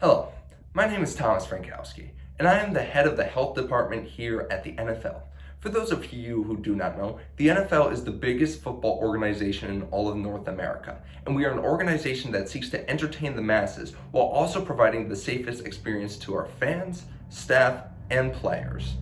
Hello, my name is Thomas Frankowski, and I am the head of the health department here at the NFL. For those of you who do not know, the NFL is the biggest football organization in all of North America, and we are an organization that seeks to entertain the masses while also providing the safest experience to our fans, staff, and players.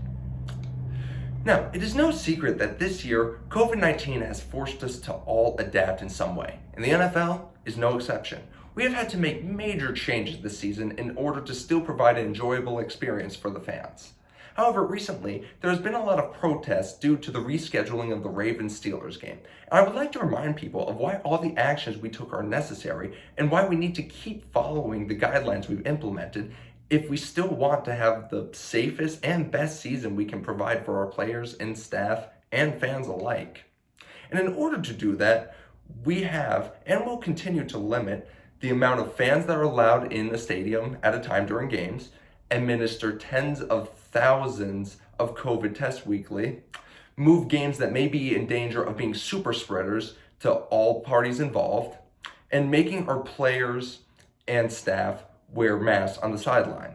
Now, it is no secret that this year, COVID-19 has forced us to all adapt in some way, and the NFL is no exception. We have had to make major changes this season in order to still provide an enjoyable experience for the fans. However, recently, there has been a lot of protests due to the rescheduling of the Ravens-Steelers game, and I would like to remind people of why all the actions we took are necessary and why we need to keep following the guidelines we've implemented if we still want to have the safest and best season we can provide for our players and staff and fans alike. And in order to do that, we have and will continue to limit the amount of fans that are allowed in the stadium at a time during games, administer tens of thousands of COVID tests weekly, move games that may be in danger of being super spreaders to all parties involved, and making our players and staff wear masks on the sideline.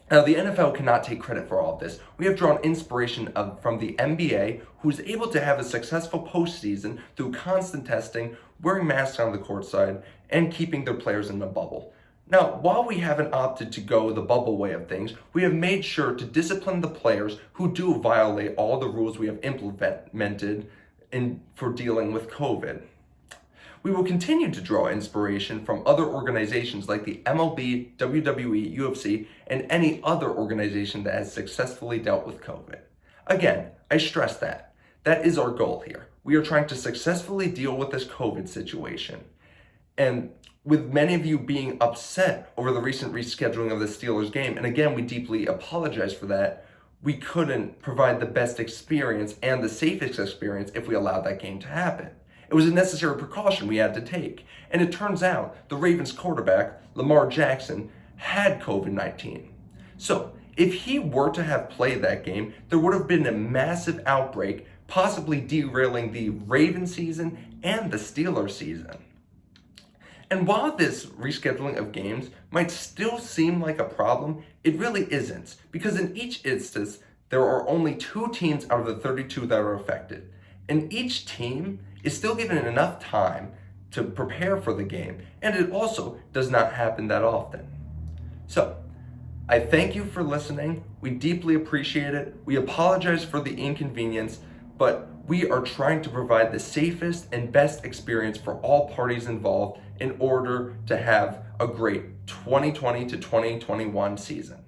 Now, the NFL cannot take credit for all of this. We have drawn inspiration from the NBA, who's able to have a successful postseason through constant testing, wearing masks on the courtside, and keeping their players in a bubble. Now, while we haven't opted to go the bubble way of things, we have made sure to discipline the players who do violate all the rules we have implemented for dealing with COVID. We will continue to draw inspiration from other organizations like the MLB, WWE, UFC, and any other organization that has successfully dealt with COVID. Again, I stress that. That is our goal here. We are trying to successfully deal with this COVID situation. And with many of you being upset over the recent rescheduling of the Steelers game, and again, we deeply apologize for that, we couldn't provide the best experience and the safest experience if we allowed that game to happen. It was a necessary precaution we had to take. And it turns out the Ravens quarterback, Lamar Jackson, had COVID-19. So if he were to have played that game, there would have been a massive outbreak, possibly derailing the Ravens season and the Steelers season. And while this rescheduling of games might still seem like a problem, it really isn't, because in each instance, there are only 2 teams out of the 32 that are affected. And each team is still given enough time to prepare for the game, and it also does not happen that often. So, I thank you for listening. We deeply appreciate it. We apologize for the inconvenience, but we are trying to provide the safest and best experience for all parties involved in order to have a great 2020 to 2021 season.